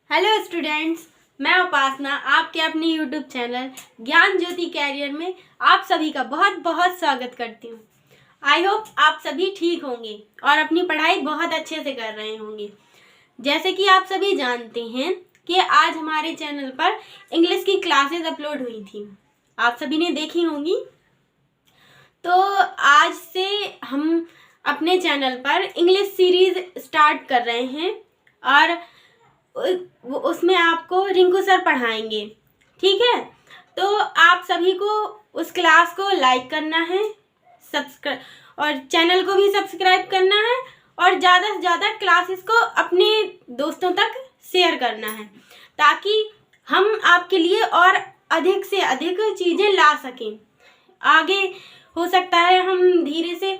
Hello students, मैं उपासना आपके अपने यूट्यूब चैनल ज्ञान ज्योति कैरियर में आप सभी का बहुत बहुत स्वागत करती हूँ। आई होप आप सभी ठीक होंगे और अपनी पढ़ाई बहुत अच्छे से कर रहे होंगे। जैसे कि आप सभी जानते हैं कि आज हमारे चैनल पर इंग्लिश की क्लासेस अपलोड हुई थी, आप सभी ने देखी होंगी। तो आज से हम अपने चैनल पर इंग्लिश सीरीज स्टार्ट कर रहे हैं और उसमें आपको रिंकू सर पढ़ाएंगे, ठीक है। तो आप सभी को उस क्लास को लाइक करना है, सब्सक्राइब और चैनल को भी सब्सक्राइब करना है और ज़्यादा से ज़्यादा क्लासेस को अपने दोस्तों तक शेयर करना है ताकि हम आपके लिए और अधिक से अधिक चीज़ें ला सकें। आगे हो सकता है हम धीरे से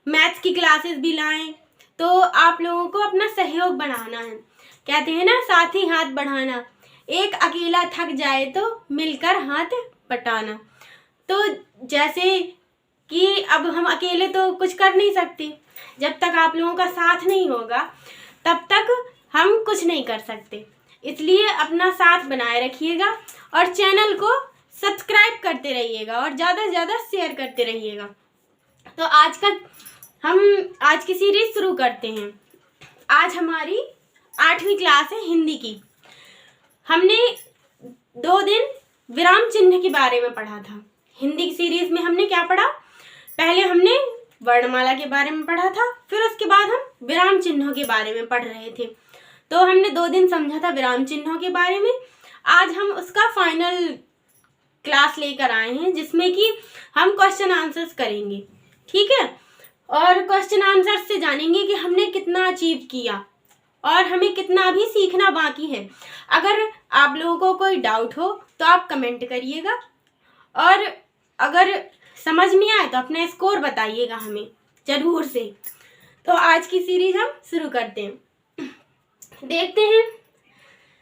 मैथ्स की क्लासेस भी लाएं, तो आप लोगों को अपना सहयोग बढ़ाना है। कहते हैं ना, साथ ही हाथ बढ़ाना। एक अकेला थक जाए तो मिलकर हाथ बटाना। तो जैसे कि अब हम अकेले तो कुछ कर नहीं सकते, जब तक आप लोगों का साथ नहीं होगा तब तक हम कुछ नहीं कर सकते। इसलिए अपना साथ बनाए रखिएगा और चैनल को सब्सक्राइब करते रहिएगा और ज़्यादा से ज़्यादा शेयर करते रहिएगा। तो हम आज की सीरीज शुरू करते हैं। आज हमारी 8वीं क्लास है हिंदी की। हमने 2 दिन विराम चिन्ह के बारे में पढ़ा था। हिंदी की सीरीज में हमने क्या पढ़ा? पहले हमने वर्णमाला के बारे में पढ़ा था, फिर उसके बाद हम विराम चिन्हों के बारे में पढ़ रहे थे। तो हमने 2 दिन समझा था विराम चिन्हों के बारे में। आज हम उसका फाइनल क्लास लेकर आए हैं जिसमें कि हम क्वेश्चन आंसर्स करेंगे, ठीक है। और क्वेश्चन आंसर से जानेंगे कि हमने कितना अचीव किया और हमें कितना भी सीखना बाकी है। अगर आप लोगों को कोई डाउट हो तो आप कमेंट करिएगा और अगर समझ नहीं आए तो अपना स्कोर बताइएगा हमें ज़रूर से। तो आज की सीरीज हम शुरू करते हैं। देखते हैं,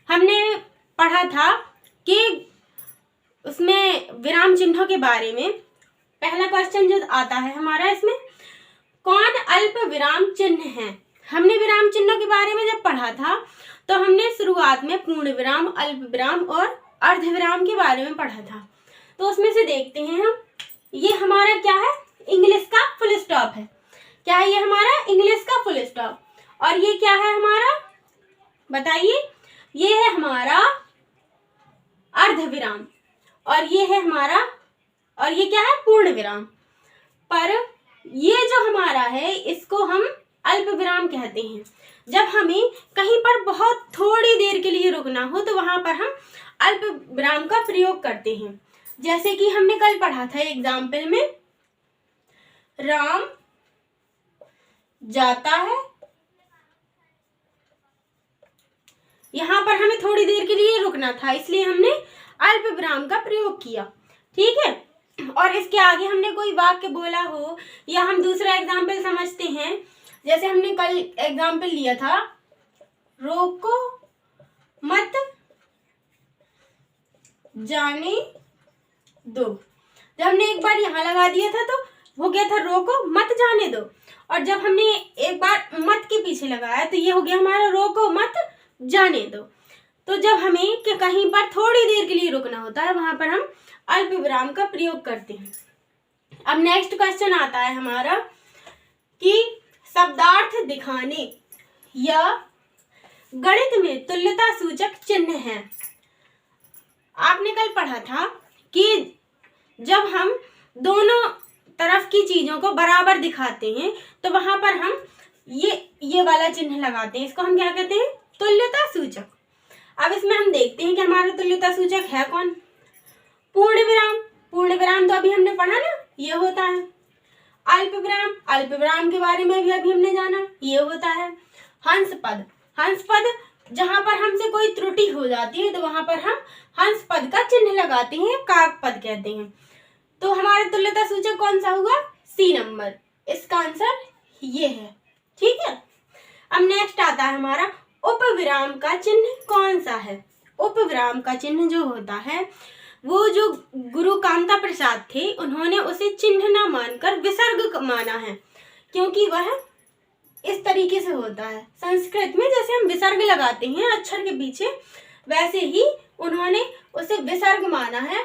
हमने पढ़ा था कि उसमें विराम चिन्हों के बारे में पहला क्वेश्चन जो आता है हमारा, इसमें कौन अल्प विराम चिन्ह है। हमने विराम चिन्हों के बारे में जब पढ़ा था तो हमने शुरुआत में पूर्ण विराम, अल्प विराम और अर्ध विराम के बारे में पढ़ा था। तो उसमें से देखते हैं हम, ये हमारा क्या है? इंग्लिश का फुल स्टॉप है। क्या है ये हमारा? इंग्लिश का फुल स्टॉप। और ये क्या है हमारा, बताइए? ये है हमारा अर्ध विराम और ये है हमारा, और ये क्या है? पूर्ण विराम। पर ये जो हमारा है इसको हम अल्प विराम कहते हैं। जब हमें कहीं पर बहुत थोड़ी देर के लिए रुकना हो तो वहां पर हम अल्प विराम का प्रयोग करते हैं। जैसे कि हमने कल पढ़ा था एग्जाम्पल में, राम जाता है। यहां पर हमें थोड़ी देर के लिए रुकना था, इसलिए हमने अल्प विराम का प्रयोग किया, ठीक है। और इसके आगे हमने कोई वाक्य बोला हो या हम दूसरा एग्जाम्पल समझते हैं, जैसे हमने कल एग्जाम्पल लिया था, रोको मत जाने दो। जब हमने एक बार यहाँ लगा दिया था तो हो गया था रोको मत जाने दो, और जब हमने एक बार मत के पीछे लगाया तो ये हो गया हमारा रोको मत जाने दो। तो जब हमें कि कहीं पर थोड़ी देर के लिए रुकना होता है वहां पर हम अल्प विराम का प्रयोग करते हैं। अब नेक्स्ट क्वेश्चन आता है हमारा कि शब्दार्थ दिखाने या गणित में तुल्यता सूचक चिन्ह है। आपने कल पढ़ा था कि जब हम दोनों तरफ की चीजों को बराबर दिखाते हैं तो वहां पर हम ये वाला चिन्ह लगाते हैं। इसको हम क्या कहते हैं? तुल्यता सूचक। अब इसमें हम देखते हैं कि हमारा तुल्यता सूचक है कौन? पूर्ण विराम। पूर्ण विराम तो अभी हमने पढ़ा ना, ये होता है। अल्प विराम, अल्प विराम के बारे में भी अभी हमने जाना, ये होता है। हंस पद, हंस पद जहां पर हमसे कोई त्रुटि हो जाती है तो वहां पर हम हंस पद का चिन्ह लगाते हैं, काक पद कहते हैं। तो हमारा तुल्यता सूचक कौन सा हुआ? सी नंबर। इसका आंसर ये है, ठीक है। अब नेक्स्ट आता है हमारा उपविराम का चिन्ह कौन सा है। उपविराम का चिन्ह जो होता है वो जो गुरु कामता प्रसाद थे उन्होंने उसे चिन्ह न मानकर विसर्ग माना है, क्योंकि वह इस तरीके से होता है। संस्कृत में जैसे हम विसर्ग लगाते हैं अक्षर के पीछे, वैसे ही उन्होंने उसे विसर्ग माना है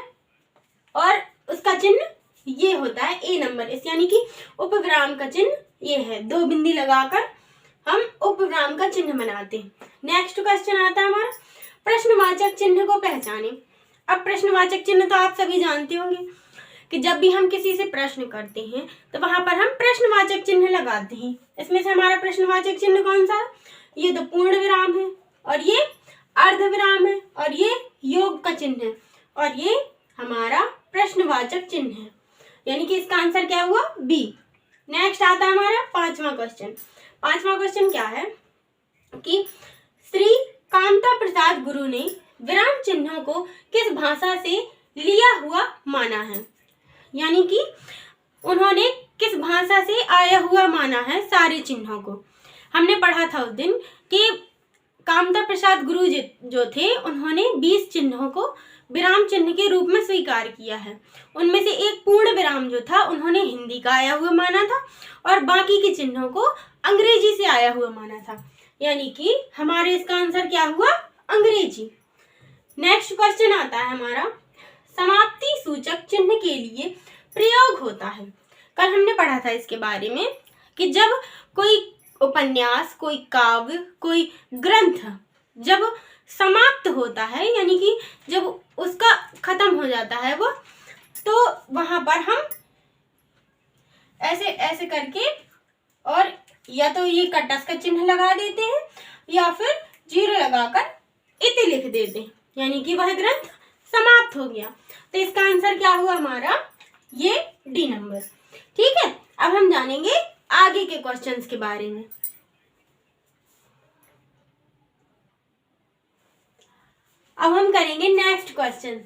और उसका चिन्ह ये होता है ए नंबर इस, यानी कि उपविराम का चिन्ह ये है। 2 बिंदी लगाकर हम उपविराम का चिन्ह बनाते हैं। नेक्स्ट क्वेश्चन आता है हमारा, प्रश्नवाचक चिन्ह को पहचाने। अब प्रश्नवाचक चिन्ह तो आप सभी जानते होंगे कि जब भी हम किसी से प्रश्न करते हैं तो वहां पर हम प्रश्नवाचक चिन्ह लगाते हैं। इसमें से हमारा प्रश्नवाचक चिन्ह कौन सा है? ये तो पूर्ण विराम है, और ये अर्ध विराम है, और ये योग का चिन्ह है, और ये हमारा प्रश्नवाचक चिन्ह है, यानी कि इसका आंसर क्या हुआ? बी। नेक्स्ट आता है हमारा 5वां क्वेश्चन। 5वां क्वेश्चन क्या है कि श्री कांता प्रसाद गुरु ने विराम चिन्हों को किस भाषा से लिया हुआ माना है, यानी कि उन्होंने किस भाषा से आया हुआ माना है सारे चिन्हों को। हमने पढ़ा था उस दिन कि कामता प्रसाद गुरु जो थे उन्होंने 20 चिन्हों को विराम चिन्ह के रूप में स्वीकार किया है। उनमें से एक पूर्ण विराम जो था उन्होंने हिंदी का आया हुआ माना था, और बाकी के चिन्हों को अंग्रेजी से आया हुआ माना था, यानी कि हमारे इसका आंसर क्या हुआ? अंग्रेजी। नेक्स्ट क्वेश्चन आता है हमारा, समाप्ति सूचक चिन्ह के लिए प्रयोग होता है। कल हमने पढ़ा था इसके बारे में कि जब कोई उपन्यास, कोई काव्य, कोई ग्रंथ जब समाप्त होता है, यानी कि जब उसका खत्म हो जाता है वो, तो वहां पर हम ऐसे ऐसे करके और या तो ये कटस का चिन्ह लगा देते हैं या फिर जीरो लगाकर इति लिख देते हैं, यानी कि वह ग्रंथ समाप्त हो गया। तो इसका आंसर क्या हुआ हमारा? ये डी नंबर। ठीक है, अब हम जानेंगे आगे के क्वेश्चंस के बारे में। अब हम करेंगे नेक्स्ट क्वेश्चन।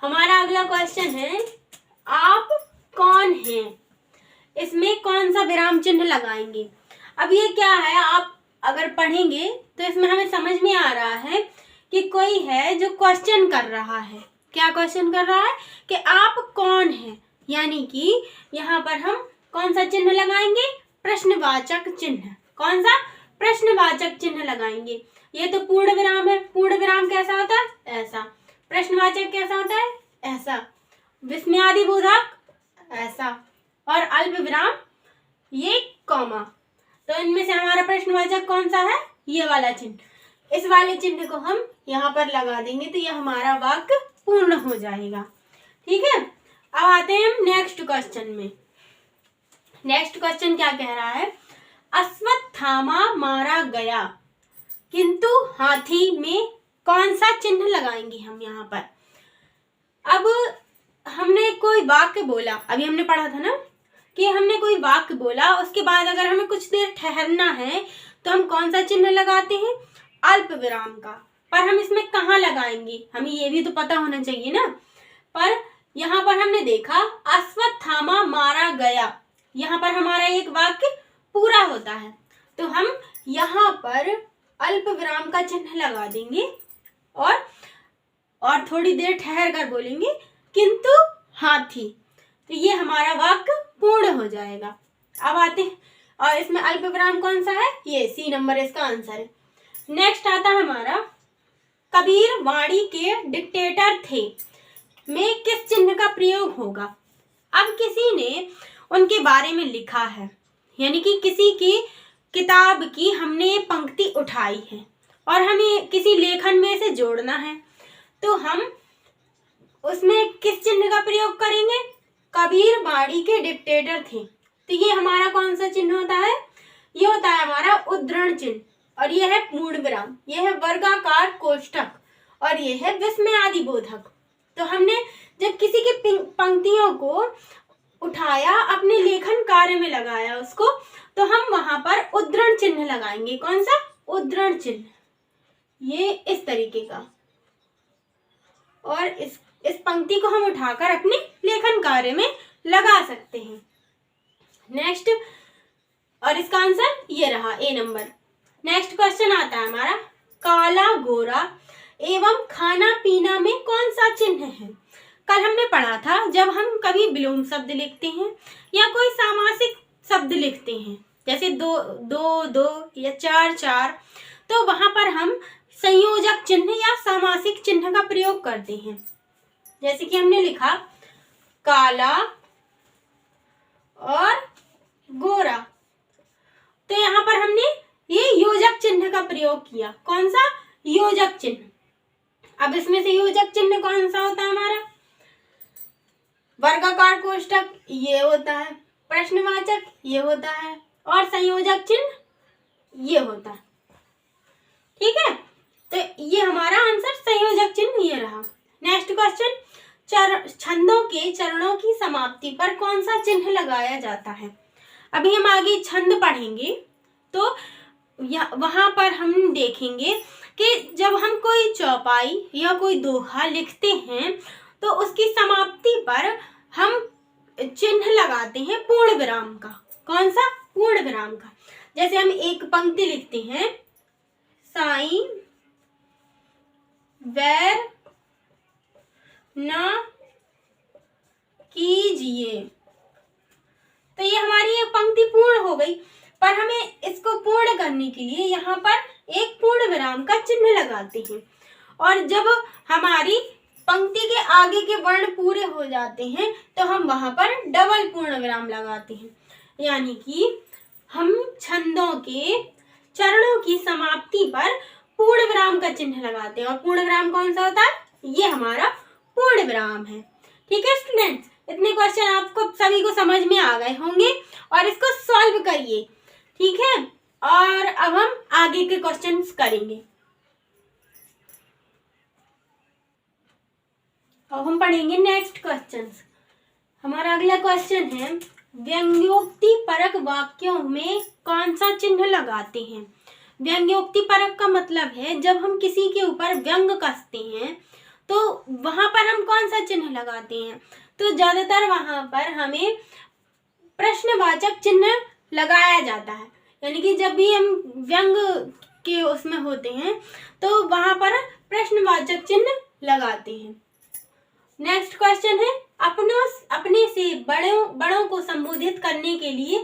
हमारा अगला क्वेश्चन है, आप कौन हैं? इसमें कौन सा विराम चिन्ह लगाएंगे? अब ये क्या है, आप अगर पढ़ेंगे तो इसमें हमें समझ में आ रहा है कि कोई है जो क्वेश्चन कर रहा है। क्या क्वेश्चन कर रहा है? कि आप कौन हैं, यानी कि यहाँ पर हम कौन सा चिन्ह लगाएंगे? प्रश्नवाचक चिन्ह। कौन सा? प्रश्नवाचक चिन्ह लगाएंगे। ये तो पूर्ण विराम है। पूर्ण विराम कैसा होता है? ऐसा। प्रश्नवाचक कैसा होता है? ऐसा। विस्मयादि बोधक ऐसा, और अल्प विराम ये कॉमा। तो इनमें से हमारा प्रश्नवाचक कौन सा है? ये वाला चिन्ह। इस वाले चिन्ह को हम यहाँ पर लगा देंगे तो ये हमारा वाक्य पूर्ण हो जाएगा। ठीक है, अब आते हैं हम नेक्स्ट क्वेश्चन में। नेक्स्ट क्वेश्चन क्या कह रहा है? अश्वत्थामा मारा गया किंतु हाथी में कौन सा चिन्ह लगाएंगे हम यहाँ पर? अब हमने कोई वाक्य बोला, अभी हमने पढ़ा था ना कि हमने कोई वाक्य बोला, उसके बाद अगर हमें कुछ देर ठहरना है तो हम कौन सा चिन्ह लगाते हैं? अल्प विराम का। पर हम इसमें कहाँ लगाएंगे, हमें ये भी तो पता होना चाहिए ना। पर यहाँ पर हमने देखा अश्वत्थामा मारा गया, यहाँ पर हमारा एक वाक्य पूरा होता है, तो हम यहाँ पर अल्प विराम का चिन्ह लगा देंगे और थोड़ी देर ठहर कर बोलेंगे किंतु हाथी, तो ये हमारा वाक्य पूर्ण हो जाएगा। अब आते हैं, और इसमें अल्प विराम कौन सा है? ये सी नंबर इसका आंसर है। नेक्स्ट आता है हमारा, कबीर वाणी के डिक्टेटर थे में किस चिन्ह का प्रयोग होगा? अब किसी ने उनके बारे में लिखा है, यानी कि किसी की किताब की हमने पंक्ति उठाई है और हमें किसी लेखन में से जोड़ना है, तो हम उसमें किस चिन्ह का प्रयोग करेंगे? कबीर वाणी के डिक्टेटर थे, तो ये हमारा कौन सा चिन्ह होता है? ये होता है हमारा उद्धरण चिन्ह, और ये है पूर्ण विराम, ये है वर्गाकार कोष्ठक, और ये है विस्मयादि बोधक। तो हमने जब किसी की पंक्तियों को उठाया, अपने लेखन कार्य में लगाया उसको, तो हम वहां पर उद्धरण चिन्ह लगाएंगे। कौन सा? उद्धरण चिन्ह, ये इस तरीके का, और इस पंक्ति को हम उठाकर अपने लेखन कार्य में लगा सकते हैं। नेक्स्ट, और इसका आंसर ये रहा ए नंबर। नेक्स्ट क्वेश्चन आता है हमारा, काला गोरा एवं खाना पीना में कौन सा चिन्ह है? कल हमने पढ़ा था जब हम कभी विलोम शब्द लिखते हैं या कोई सामासिक शब्द लिखते हैं जैसे 2 2 2 या 4 4, तो वहां पर हम संयोजक चिन्ह या सामासिक चिन्ह का प्रयोग करते हैं। जैसे कि हमने लिखा काला और गोरा, तो यहाँ पर हमने ये योजक चिन्ह का प्रयोग किया। कौन सा? योजक चिन्ह। अब इसमें से योजक चिन्ह कौन सा होता है हमारा? वर्गाकार कोष्ठक ये होता है, प्रश्नवाचक ये होता है, और संयोजक चिन्ह ये होता है। ठीक है, तो ये हमारा आंसर संयोजक चिन्ह ये रहा। नेक्स्ट क्वेश्चन, छंदों के चरणों की समाप्ति पर कौन सा चिन्ह लगाया जाता है? अभी हम आगे छंद पढ़ेंगे तो वहां पर हम देखेंगे कि जब हम कोई चौपाई या कोई दोहा लिखते हैं तो उसकी समाप्ति पर हम चिन्ह लगाते हैं पूर्ण विराम का। कौन सा? पूर्ण विराम का। जैसे हम एक पंक्ति लिखते हैं, साईं वैर न कीजिए, तो ये हमारी एक पंक्ति पूर्ण हो गई, पर हमें इसको पूर्ण करने के लिए यहाँ पर एक पूर्ण विराम का चिन्ह लगाते हैं। और जब हमारी पंक्ति के आगे के वर्ण पूरे हो जाते हैं तो हम वहां पर डबल पूर्ण विराम लगाते हैं। यानी कि हम छंदों के चरणों की समाप्ति पर पूर्ण विराम का चिन्ह लगाते हैं। और पूर्ण विराम कौन सा होता है? ये हमारा पूर्ण विराम है। ठीक है स्टूडेंट्स, इतने क्वेश्चन आपको सभी को समझ में आ गए होंगे और इसको सॉल्व करिए। ठीक है, और अब हम आगे के क्वेश्चंस करेंगे। अब हम पढ़ेंगे नेक्स्ट क्वेश्चंस। हमारा अगला क्वेश्चन है, व्यंग्योक्ति परक वाक्यों में कौन सा चिन्ह लगाते हैं? व्यंग्योक्ति परक का मतलब है जब हम किसी के ऊपर व्यंग कसते हैं तो वहां पर हम कौन सा चिन्ह लगाते हैं? तो ज्यादातर वहां पर हमें प्रश्नवाचक चिन्ह लगाया जाता है। यानी कि जब भी हम व्यंग के उसमें होते हैं तो वहां पर प्रश्नवाचक चिन्ह लगाते हैं। नेक्स्ट क्वेश्चन है, अपने से बड़ों को संबोधित करने के लिए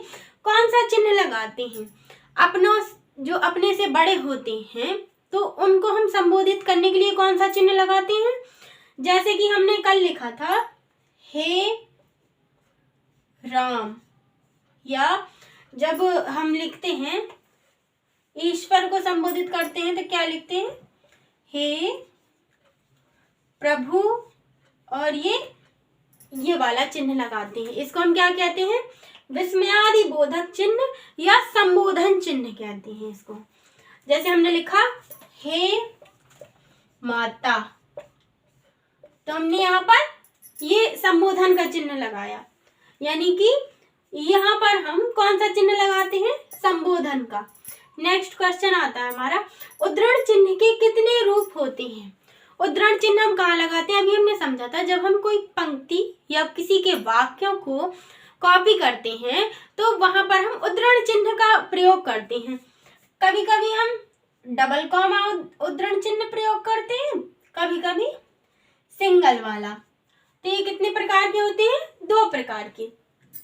कौन सा चिन्ह लगाते हैं? जो अपने से बड़े होते हैं तो उनको हम संबोधित करने के लिए कौन सा चिन्ह लगाते हैं? जैसे कि हमने कल लिखा था, हे राम, या जब हम लिखते हैं ईश्वर को संबोधित करते हैं तो क्या लिखते हैं? हे प्रभु, और ये वाला चिन्ह लगाते हैं। इसको हम क्या कहते हैं? विस्मयादि बोधक चिन्ह या संबोधन चिन्ह कहते हैं इसको। जैसे हमने लिखा हे माता, तो हमने यहाँ पर ये संबोधन का चिन्ह लगाया। यानी कि यहाँ पर हम कौन सा चिन्ह लगाते हैं? संबोधन का। नेक्स्ट क्वेश्चन आता है हमारा, उद्धरण चिन्ह के कितने रूप होते हैं? उद्धरण चिन्ह हम कहाँ लगाते हैं? अभी हमने समझा था, जब हम कोई पंक्ति या किसी के वाक्यों को कॉपी करते हैं तो वहां पर हम उद्धरण चिन्ह का प्रयोग करते हैं। कभी कभी हम डबल कॉमा उद्धरण चिन्ह प्रयोग करते हैं, कभी कभी सिंगल वाला। तो ये कितने प्रकार के होते हैं? 2 प्रकार के।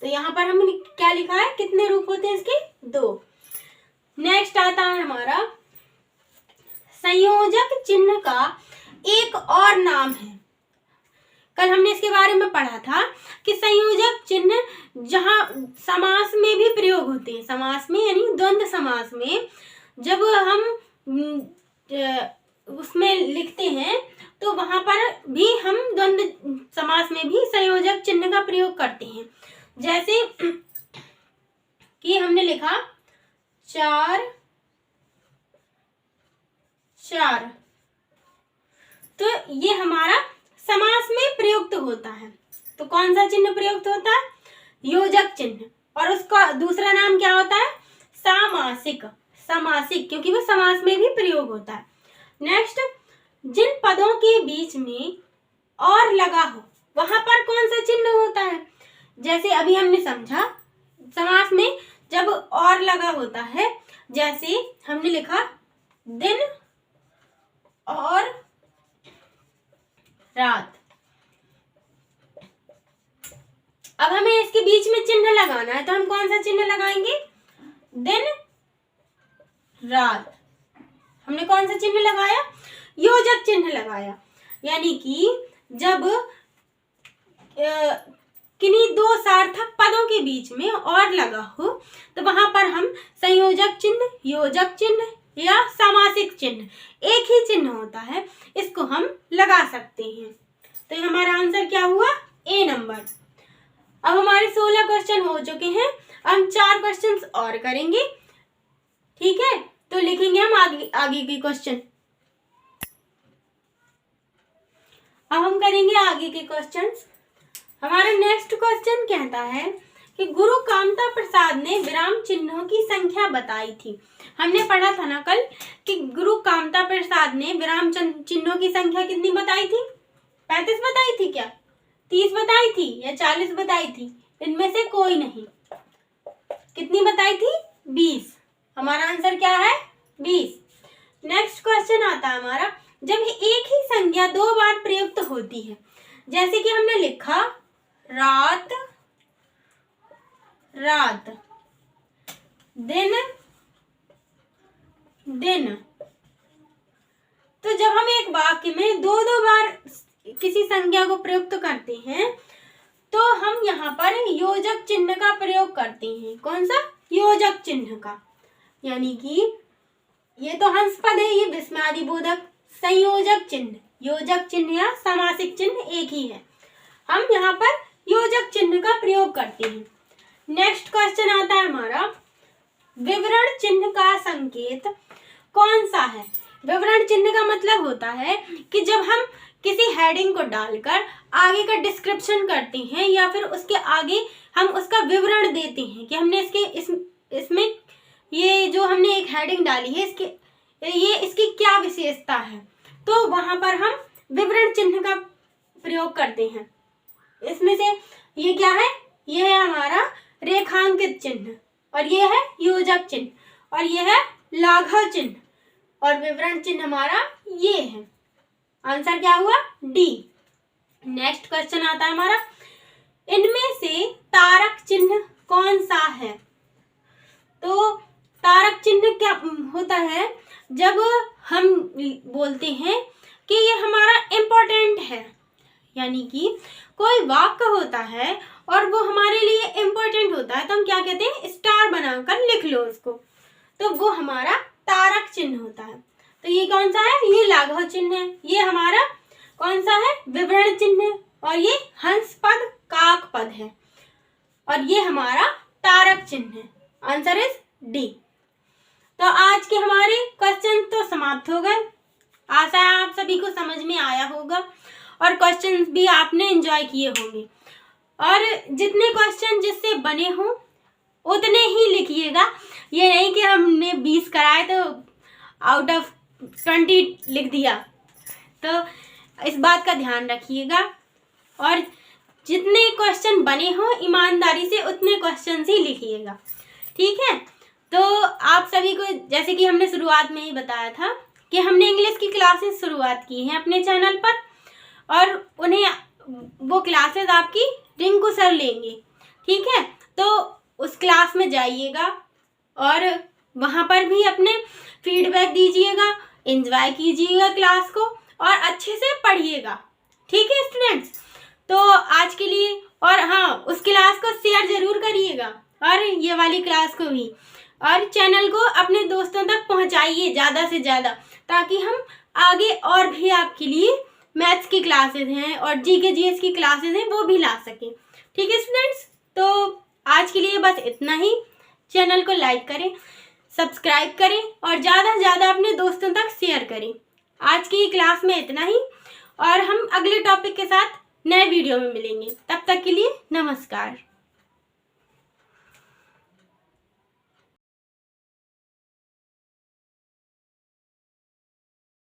तो यहाँ पर हमने क्या लिखा है? कितने रूप होते हैं इसके? 2। नेक्स्ट आता है हमारा, संयोजक चिन्ह का एक और नाम है। कल हमने इसके बारे में पढ़ा था कि संयोजक चिन्ह जहां समास में भी प्रयोग होते हैं, समास में यानी द्वंद्व समास में जब हम उसमें लिखते हैं तो वहां पर भी हम द्वंद्व समास में भी संयोजक चिन्ह का प्रयोग करते हैं। जैसे कि हमने लिखा 4 4, तो ये हमारा समास में प्रयुक्त होता है। तो कौन सा चिन्ह प्रयुक्त होता है? योजक चिन्ह। और उसका दूसरा नाम क्या होता है? सामासिक। सामासिक, क्योंकि वो समास में भी प्रयोग होता है। नेक्स्ट, जिन पदों के बीच में और लगा हो वहां पर कौन सा चिन्ह होता है? जैसे अभी हमने समझा समास में जब और लगा होता है, जैसे हमने लिखा दिन और रात। अब हमें इसके बीच में चिन्ह लगाना है, तो हम कौन सा चिन्ह लगाएंगे? रात। हमने कौन सा चिन्ह लगाया? योजक चिन्ह लगाया। यानी कि जब किन्हीं दो सार्थक पदों के बीच में और लगा हो तो वहां पर हम संयोजक चिन्ह, योजक चिन्ह या समासिक चिन्ह, एक ही चिन्ह होता है, इसको हम लगा सकते हैं। तो हमारा आंसर क्या हुआ? ए नंबर। अब हमारे 16 क्वेश्चन हो चुके हैं, हम 4 क्वेश्चंस और करेंगे। ठीक है, तो लिखेंगे हम आगे के क्वेश्चन। अब हम करेंगे आगे के क्वेश्चंस। हमारा नेक्स्ट क्वेश्चन कहता है कि गुरु कामता प्रसाद ने विराम चिन्हों की संख्या बताई थी। हमने पढ़ा था ना कल कि गुरु कामता प्रसाद ने विराम चिन्हों की संख्या कितनी बताई थी? 35 बताई थी क्या? 30 बताई थी या 40 बताई थी? इनमें से कोई नहीं। कितनी बताई थी? 20। हमारा आंसर क्या है? 20। नेक्स्ट क्वेश्चन आता है हमारा, जब एक ही संज्ञा 2 बार प्रयुक्त होती है, जैसे कि हमने लिखा रात, रात, दिन, दिन। तो जब हम एक वाक्य में 2-2 बार किसी संज्ञा को प्रयुक्त करते हैं तो हम यहाँ पर योजक चिन्ह का प्रयोग करते हैं। कौन सा? योजक चिन्ह का। यानी कि ये तो हंस पद है, ये विस्मयादि बोधक। संयोजक चिन्ह, योजक चिन्ह या समासिक चिन्ह एक ही है, हम यहाँ पर योजक चिन्ह का प्रयोग करते हैं। नेक्स्ट क्वेश्चन आता है हमारा, विवरण चिन्ह का संकेत कौन सा है? विवरण चिन्ह का मतलब होता है कि जब हम किसी हेडिंग को डालकर आगे का डिस्क्रिप्शन करते हैं या फिर उसके आगे हम उसका विवरण देते हैं कि हमने इसमें ये जो हमने एक हेडिंग डाली है इसकी क्या विशेषता है, तो वहां पर हम विवरण चिन्ह का प्रयोग करते हैं। इसमें से ये क्या है? ये है हमारा रेखांकित चिन्ह, और ये है योजक चिन्ह, और ये है लाघव चिन्ह, और विवरण चिन्ह हमारा ये है। आंसर क्या हुआ? डी। नेक्स्ट क्वेश्चन आता है हमारा, इनमें से तारक चिन्ह कौन सा है? तो तारक चिन्ह क्या होता है? जब हम बोलते हैं कि ये हमारा इम्पोर्टेंट है, यानी कि कोई वाक्य होता है और वो हमारे लिए इम्पोर्टेंट होता है तो हम क्या कहते हैं? स्टार बनाकर लिख लो उसको, तो वो हमारा तारक चिन्ह होता है। तो ये कौन सा है? ये लाघव चिन्ह है। ये हमारा कौन सा है? विवरण चिन्ह है। और ये हंस पद, काक पद है, और ये हमारा तारक चिन्ह है। Answer is D. तो आज के हमारे क्वेश्चन तो समाप्त हो गए। आशा है आप सभी को समझ में आया होगा और क्वेश्चंस भी आपने एंजॉय किए होंगे। और जितने क्वेश्चन जिससे बने हों उतने ही लिखिएगा। ये नहीं कि हमने 20 कराए तो आउट ऑफ 20 लिख दिया। तो इस बात का ध्यान रखिएगा और जितने क्वेश्चन बने हों ईमानदारी से उतने क्वेश्चन ही लिखिएगा। ठीक है, तो आप सभी को जैसे कि हमने शुरुआत में ही बताया था कि हमने इंग्लिश की क्लासेस शुरुआत की हैं अपने चैनल पर, और उन्हें वो क्लासेस आपकी रिंकू सर लेंगे। ठीक है, तो उस क्लास में जाइएगा और वहाँ पर भी अपने फीडबैक दीजिएगा, एंजॉय कीजिएगा क्लास को और अच्छे से पढ़िएगा। ठीक है स्टूडेंट्स, तो आज के लिए, और हाँ, उस क्लास को शेयर जरूर करिएगा और ये वाली क्लास को भी, और चैनल को अपने दोस्तों तक पहुँचाइए ज़्यादा से ज़्यादा, ताकि हम आगे और भी आपके लिए मैथ्स की क्लासेस हैं और जीके जीएस की क्लासेस हैं वो भी ला सकें। ठीक है स्टूडेंट्स, तो आज के लिए बस इतना ही। चैनल को लाइक करें, सब्सक्राइब करें और ज़्यादा से ज़्यादा अपने दोस्तों तक शेयर करें। आज की क्लास में इतना ही, और हम अगले टॉपिक के साथ नए वीडियो में मिलेंगे। तब तक के लिए नमस्कार।